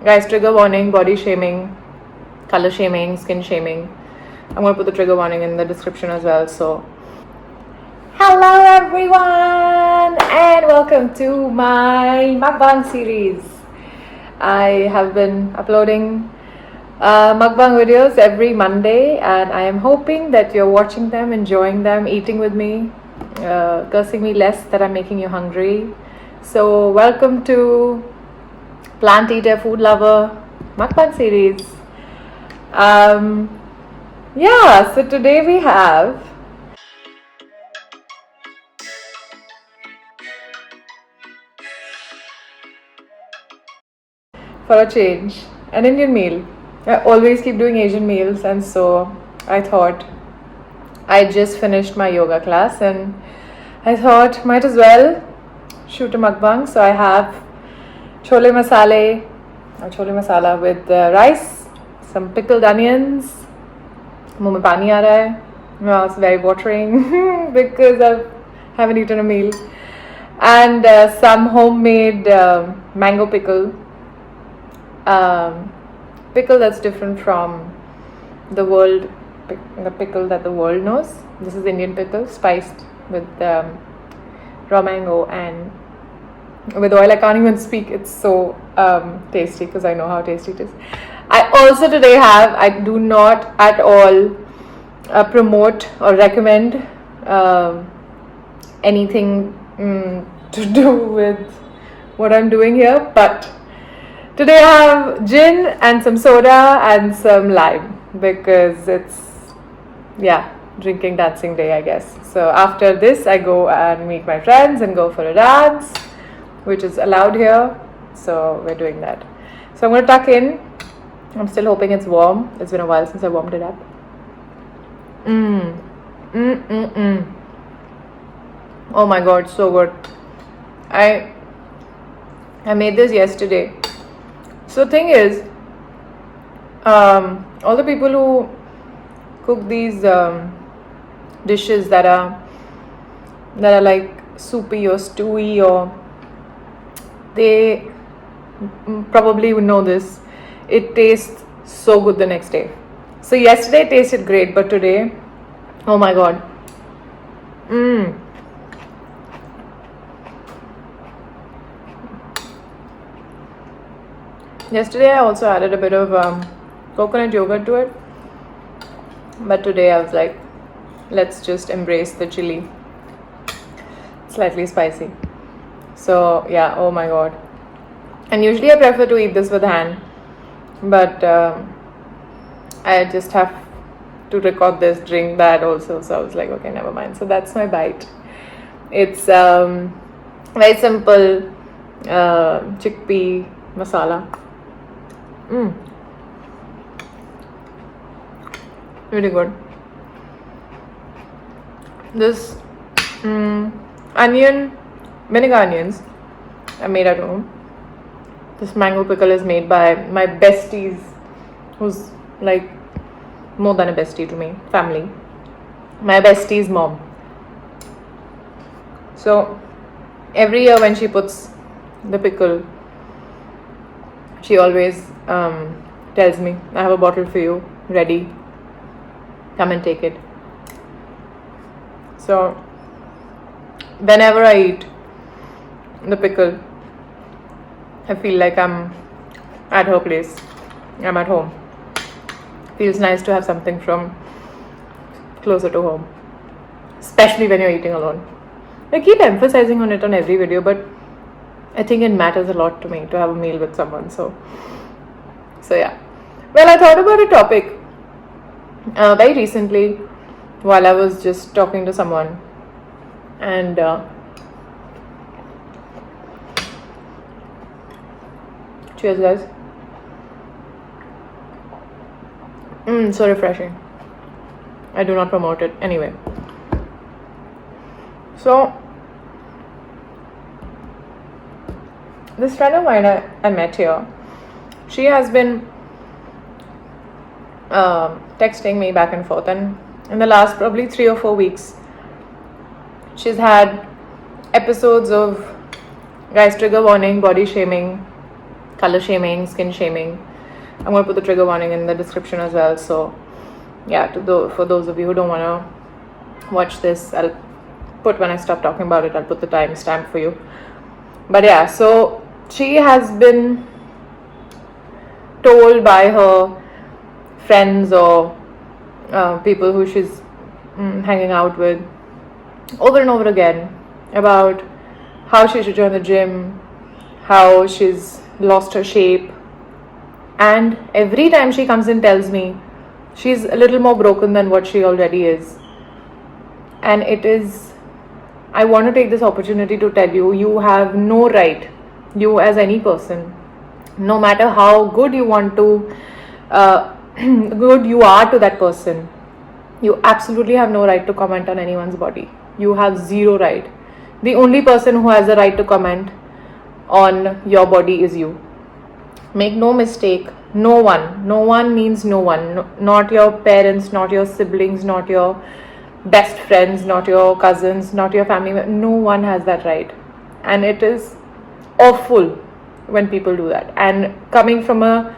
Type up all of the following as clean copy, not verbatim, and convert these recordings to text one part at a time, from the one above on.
Guys, trigger warning, body shaming, color shaming, skin shaming. I'm going to put the trigger warning in the description as well. So, hello everyone, and welcome to my mukbang series. I have been uploading mukbang videos every Monday, and I am hoping that you're watching them, enjoying them, eating with me, cursing me less that I'm making you hungry. So, welcome to Plant Eater Food Lover mukbang series. So today we have for a change an Indian meal. I always keep doing Asian meals, and so I thought I just finished my yoga class and I thought might as well shoot a mukbang. So I have chole masala with rice, some pickled onions. मुंह में पानी आ रहा है. Wow, it's very watering because I haven't eaten a meal. And some homemade mango pickle. Pickle that's different from the pickle that the world knows. This is Indian pickle, spiced with raw mango and with oil. I can't even speak. It's so tasty because I know how tasty it is. I also today I do not at all promote or recommend anything to do with what I'm doing here, but today I have gin and some soda and some lime because it's drinking dancing day, I guess. So after this I go and meet my friends and go for a dance, which is allowed here, so we're doing that. So I'm going to tuck in. I'm still hoping it's warm. It's been a while since I warmed it up. Oh my god, so good. I made this yesterday. So thing is, all the people who cook these dishes that are like soupy or stewy, or they probably would know this. It tastes so good the next day. So yesterday it tasted great, but today, oh my god. Yesterday I also added a bit of coconut yogurt to it, but today I was like, let's just embrace the chili. Slightly spicy. So yeah, oh my god. And usually I prefer to eat this with hand, but I just have to record this, drink that also. So I was like, okay, never mind. So that's my bite. It's very simple chickpea masala. Really good. This vinegar onions I made at home. This mango pickle is made by my besties, who's like more than a bestie to me, family. My bestie's mom. So every year when she puts the pickle, she always tells me, I have a bottle for you ready, come and take it. So whenever I eat the pickle, I feel like I'm at her place. I'm at home. Feels nice to have something from closer to home, especially when you're eating alone. I keep emphasizing on it on every video, but I think it matters a lot to me to have a meal with someone. So yeah. Well, I thought about a topic very recently while I was just talking to someone, and cheers, guys. So refreshing. I do not promote it anyway. So this friend of mine I met here, she has been texting me back and forth, and in the last probably 3 or 4 weeks she's had episodes of, guys, trigger warning, body shaming, color shaming, skin shaming. I'm going to put the trigger warning in the description as well. So yeah, for those of you who don't want to watch this, I'll put, when I stop talking about it, I'll put the timestamp for you. But yeah, so she has been told by her friends or people who she's hanging out with over and over again about how she should join the gym, how she's lost her shape, and every time she comes and tells me she's a little more broken than what she already is. And it is, I want to take this opportunity to tell you, you have no right, you as any person, no matter how good you want to, good you are to that person, you absolutely have no right to comment on anyone's body. You have zero right. The only person who has a right to comment on your body is you. Make no mistake, no one means no one, not your parents, not your siblings, not your best friends, not your cousins, not your family. No one has that right. And it is awful when people do that. And coming from a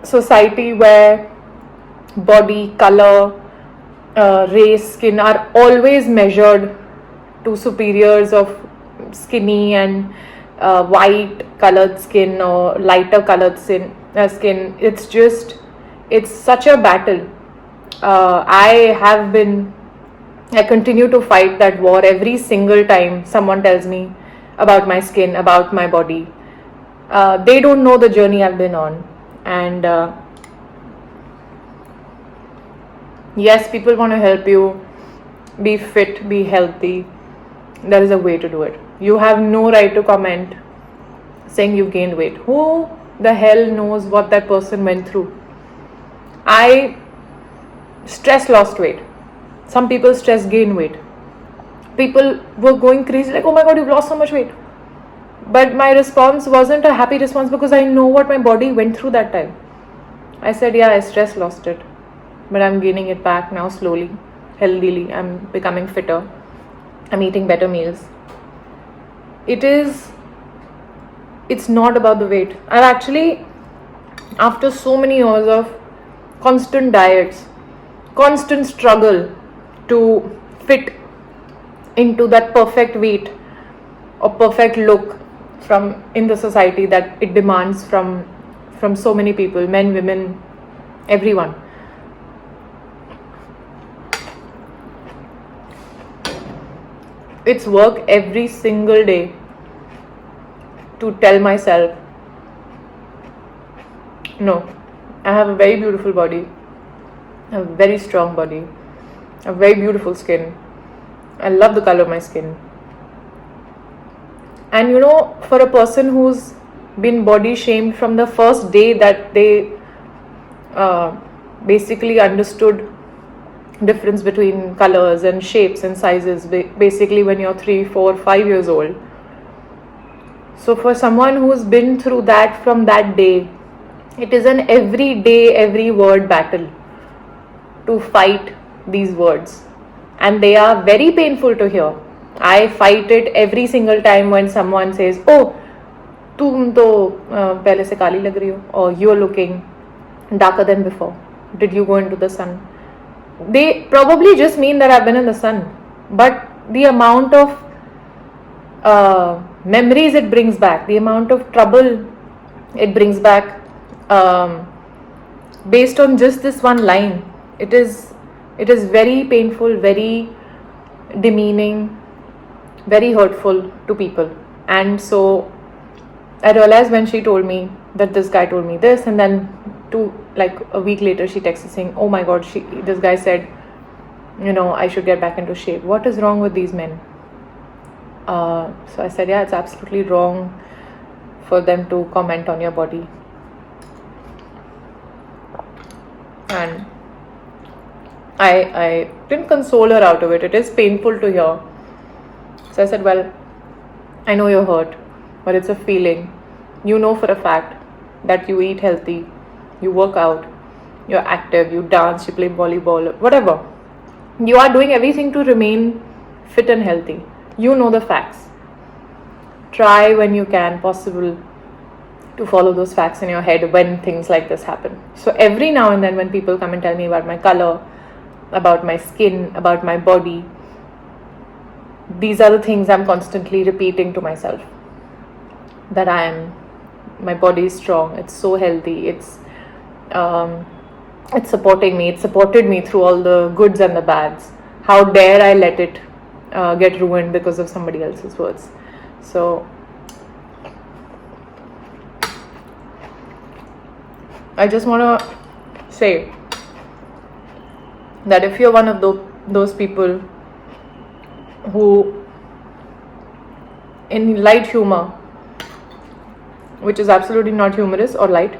society where body, color, race, skin are always measured to superiors of skinny and white colored skin or lighter colored skin, it's such a battle. I continue to fight that war every single time someone tells me about my skin, about my body. They don't know the journey I've been on. And yes, people want to help you be fit, be healthy. There is a way to do it. You have no right to comment saying you gained weight. Who the hell knows what that person went through? I stress lost weight. Some people stress gain weight. People were going crazy like, oh my god, you've lost so much weight. But my response wasn't a happy response because I know what my body went through that time. I said, yeah, I stress lost it, but I'm gaining it back now slowly, healthily. I'm becoming fitter. I'm eating better meals. It's not about the weight. I've actually, after so many years of constant diets, constant struggle to fit into that perfect weight or perfect look from in the society that it demands from so many people, men, women, everyone. It's work every single day to tell myself, no, I have a very beautiful body, a very strong body, a very beautiful skin. I love the color of my skin. And you know, for a person who's been body shamed from the first day that they basically understood difference between colors and shapes and sizes, basically when you're 3, 4, 5 years old. So for someone who's been through that from that day, it is an everyday, every word battle to fight these words. And they are very painful to hear. I fight it every single time when someone says, oh, तुम तो पहले से काली लग रही हो, or you're looking darker than before. Did you go into the sun? They probably just mean that I've been in the sun. But the amount of memories it brings back, the amount of trouble it brings back, based on just this one line, it is very painful, very demeaning, very hurtful to people. And so I realized when she told me that this guy told me this, and then like a week later she texted saying, oh my god, this guy said, you know, I should get back into shape. What is wrong with these men? So I said, yeah, it's absolutely wrong for them to comment on your body. And I didn't console her out of it. It is painful to hear. So I said, well, I know you're hurt, but it's a feeling. You know for a fact that you eat healthy, you work out, you're active, you dance, you play volleyball, whatever. You are doing everything to remain fit and healthy. You know the facts. Try when you can possible to follow those facts in your head when things like this happen. So every now and then when people come and tell me about my color, about my skin, about my body, these are the things I'm constantly repeating to myself. That my body is strong, it's so healthy, it's supporting me, it supported me through all the goods and the bads. How dare I let it get ruined because of somebody else's words. So I just want to say that if you're one of those people who in light humor, which is absolutely not humorous or light,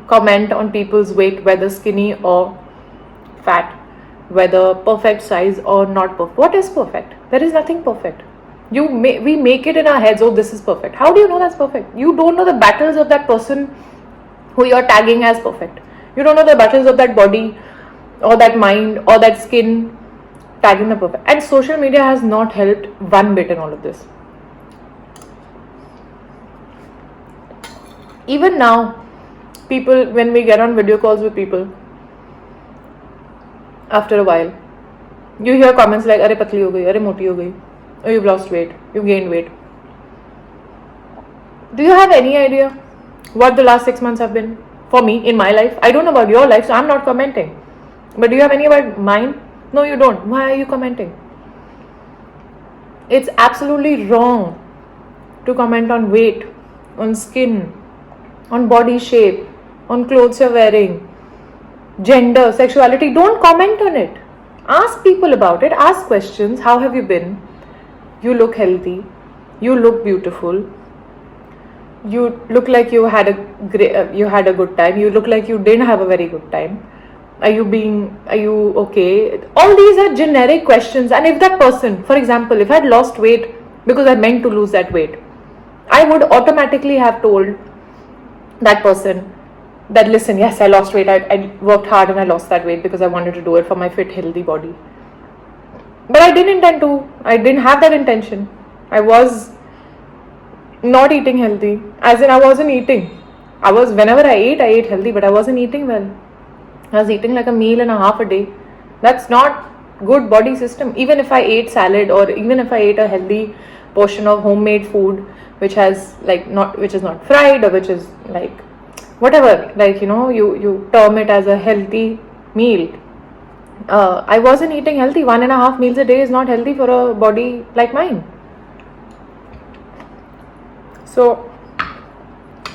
comment on people's weight, whether skinny or fat, whether perfect size or not perfect. What is perfect? There is nothing perfect. We make it in our heads, oh, this is perfect. How do you know that's perfect? You don't know the battles of that person who you're tagging as perfect. You don't know the battles of that body or that mind or that skin tagging the perfect. And social media has not helped one bit in all of this. Even now, people, when we get on video calls with people, after a while, you hear comments like, "Arey patli ho gayi, arey moti ho gayi, oh, you've lost weight, you've gained weight." Do you have any idea what the last 6 months have been for me in my life? I don't know about your life, so I'm not commenting. But do you have any about mine? No, you don't. Why are you commenting? It's absolutely wrong to comment on weight, on skin, on body shape, on clothes you're wearing, gender, sexuality. Don't comment on it. Ask people about it. Ask questions. How have you been? You look healthy. You look beautiful. You look like you had a good time. You look like you didn't have a very good time. Are you okay? All these are generic questions. And if that person, for example, if I had lost weight because I meant to lose that weight, I would automatically have told that person that, listen, yes, I lost weight. I worked hard and I lost that weight because I wanted to do it for my fit, healthy body. But I didn't intend to. I didn't have that intention. I was not eating healthy. As in, I wasn't eating. Whenever I ate healthy, but I wasn't eating well. I was eating like a meal and a half a day. That's not good body system. Even if I ate salad, or even if I ate a healthy portion of homemade food, which is not fried, or which is like whatever, like, you term it as a healthy meal. I wasn't eating healthy. 1.5 meals a day is not healthy for a body like mine. So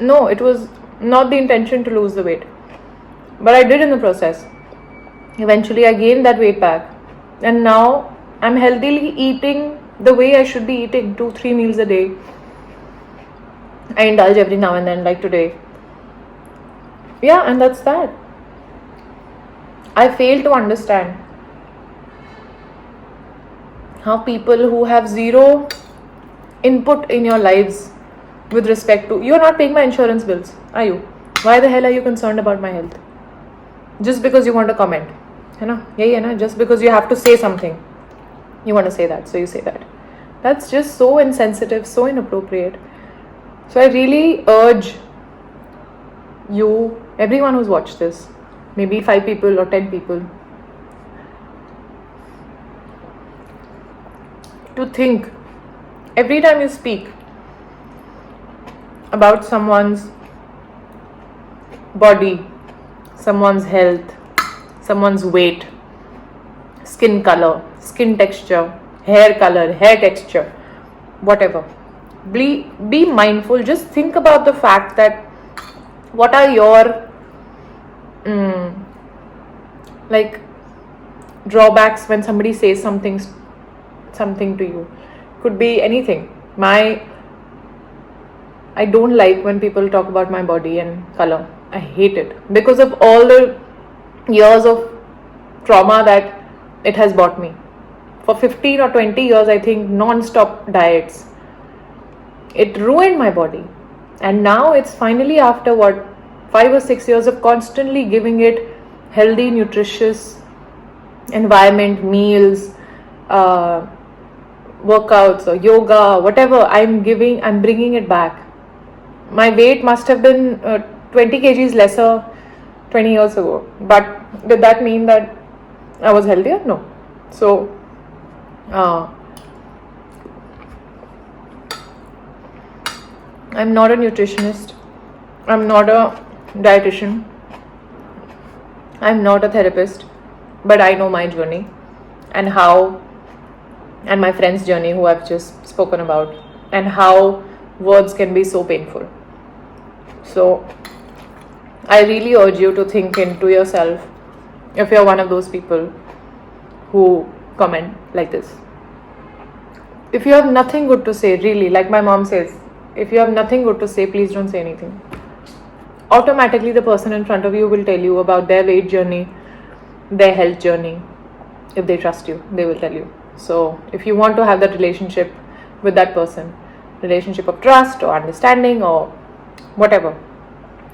no, it was not the intention to lose the weight, but I did in the process. Eventually I gained that weight back, and now I'm healthily eating the way I should be eating, 2-3 meals a day. I indulge every now and then, like today. Yeah, and that's that. I fail to understand how people who have zero input in your lives with respect to, you're not paying my insurance bills, are you? Why the hell are you concerned about my health? Just because you want to comment, just because you have to say something, you want to say that, so you say that. That's just so insensitive, so inappropriate. So I really urge you, everyone who's watched this, maybe 5 people or 10 people, to think every time you speak about someone's body, someone's health, someone's weight, skin color, skin texture, hair color, hair texture, whatever. Be mindful. Just think about the fact that what are your drawbacks when somebody says something to you. Could be anything. I don't like when people talk about my body and color. I hate it because of all the years of trauma that it has brought me. For 15 or 20 years, I think, non-stop diets. It ruined my body. And now it's finally, after 5 or 6 years of constantly giving it healthy, nutritious environment, meals, workouts or yoga, whatever I'm bringing it back. my weight must have been 20 kgs lesser 20 years ago. But did that mean that I was healthier? No. So, I'm not a nutritionist. I'm not a dietitian. I'm not a therapist. But I know my journey and my friend's journey who I've just spoken about, and how words can be so painful. So, I really urge you to think into yourself if you're one of those people who comment like this. If you have nothing good to say, really, like my mom says, if you have nothing good to say, please don't say anything. Automatically, the person in front of you will tell you about their weight journey, their health journey. If they trust you, they will tell you. So, if you want to have that relationship with that person, relationship of trust or understanding or whatever,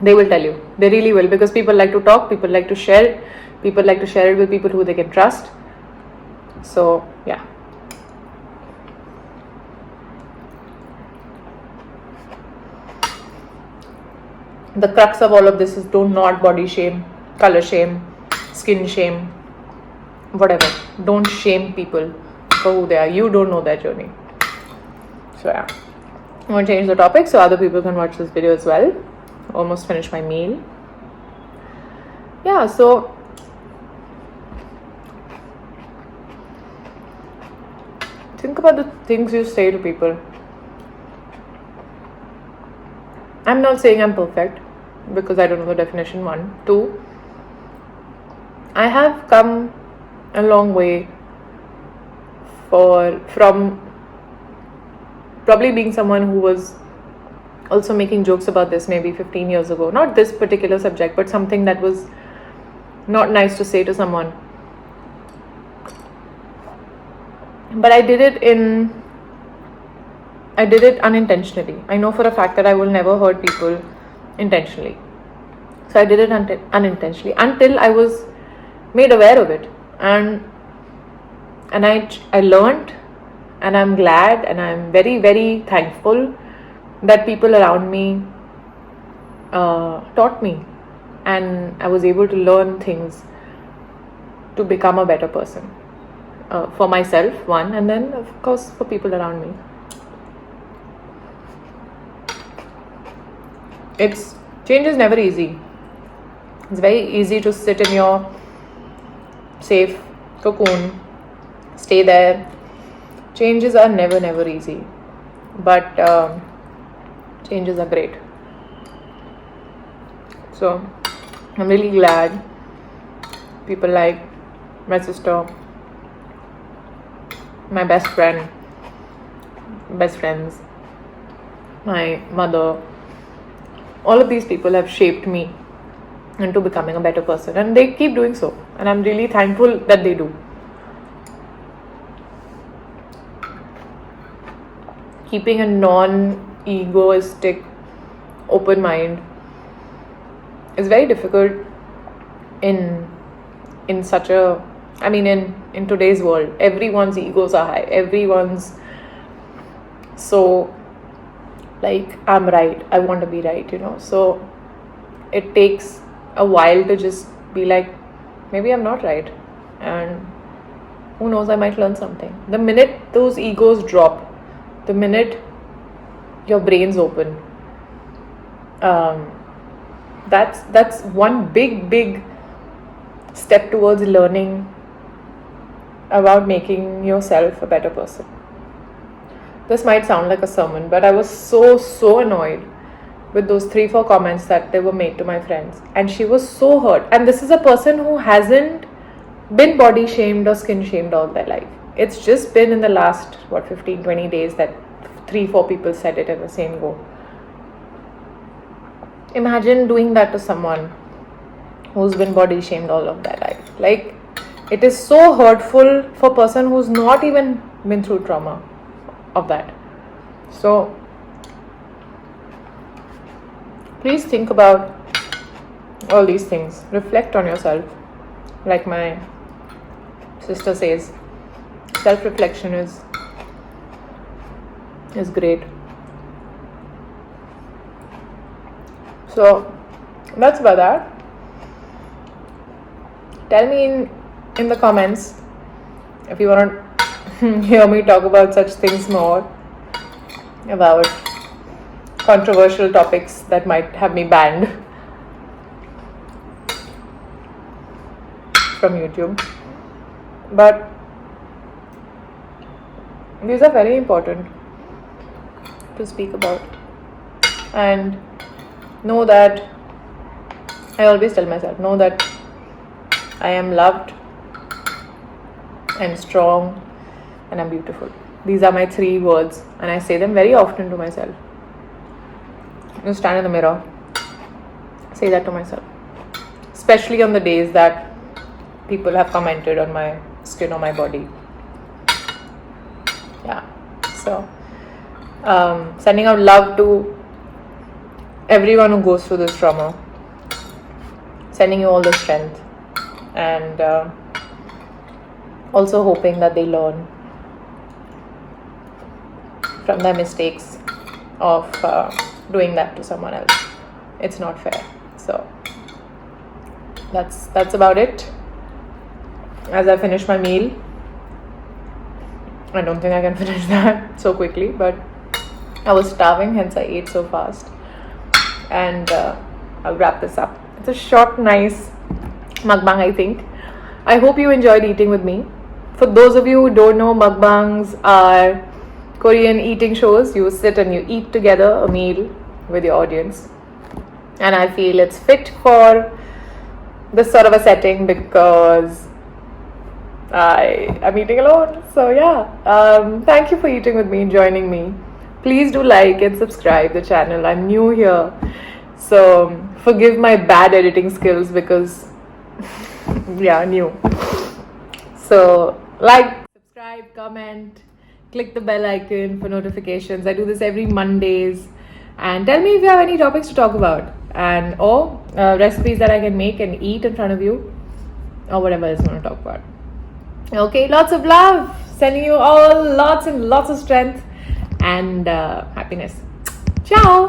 they will tell you. They really will, because people like to talk, people like to share, people like to share it with people who they can trust. So, yeah. The crux of all of this is do not body shame, color shame, skin shame, whatever. Don't shame people for who they are. You don't know their journey. So yeah, I'm going to change the topic so other people can watch this video as well. Almost finished my meal. Yeah, so think about the things you say to people. I'm not saying I'm perfect, because I don't know the definition. 1, 2, I have come a long way from probably being someone who was also making jokes about this maybe 15 years ago. Not this particular subject, but something that was not nice to say to someone. But I did it unintentionally. I know for a fact that I will never hurt people intentionally. So I did it unintentionally until I was made aware of it. And I learned, and I'm glad, and I'm very, very thankful that people around me taught me, and I was able to learn things to become a better person for myself, one, and then of course for people around me. Change is never easy. It's very easy to sit in your safe cocoon, stay there. Changes are never easy, but changes are great. So I'm really glad people like my sister, my best friends, my mother, all of these people have shaped me into becoming a better person, and they keep doing so, and I'm really thankful that they do. Keeping a non-egoistic, open mind is very difficult in such a, I mean, in today's world. Everyone's egos are high. Everyone's so like, I'm right, I want to be right, so it takes a while to just be like, maybe I'm not right, and who knows, I might learn something. The minute those egos drop, the minute your brain's open, that's one big step towards learning about making yourself a better person. This might sound like a sermon, but I was so annoyed with those 3-4 comments that they were made to my friends, and she was so hurt. And this is a person who hasn't been body shamed or skin shamed all their life. It's just been in the last 15-20 days that 3-4 people said it in the same go. Imagine doing that to someone who's been body shamed all of their life. Like, it is so hurtful for a person who's not even been through trauma of that. So please think about all these things. Reflect on yourself. Like my sister says, self-reflection is great. So that's about that. Tell me in the comments if you want to hear me talk about such things more, about controversial topics that might have me banned from YouTube. But these are very important to speak about. And know that, I always tell myself, know that I am loved, I'm strong, and I'm beautiful. These are my 3 words, and I say them very often to myself. You stand in the mirror, say that to myself. Especially on the days that people have commented on my skin or my body. Yeah. So, sending out love to everyone who goes through this trauma. Sending you all the strength. And also hoping that they learn from their mistakes of doing that to someone else. It's not fair. So that's about it. As I finish my meal, I don't think I can finish that so quickly, but I was starving, hence I ate so fast. And I'll wrap this up. It's a short, nice mukbang, I think. I hope you enjoyed eating with me. For those of you who don't know, mukbangs are Korean eating shows. You sit and you eat together a meal with your audience. And I feel it's fit for this sort of a setting because I'm eating alone. So yeah, thank you for eating with me, joining me. Please do like and subscribe the channel. I'm new here, so forgive my bad editing skills because yeah, new. So like, subscribe, comment, click the bell icon for notifications. I do this every Mondays. And tell me if you have any topics to talk about, and or recipes that I can make and eat in front of you, or whatever else you want to talk about. Okay, lots of love. Sending you all lots and lots of strength and happiness. Ciao.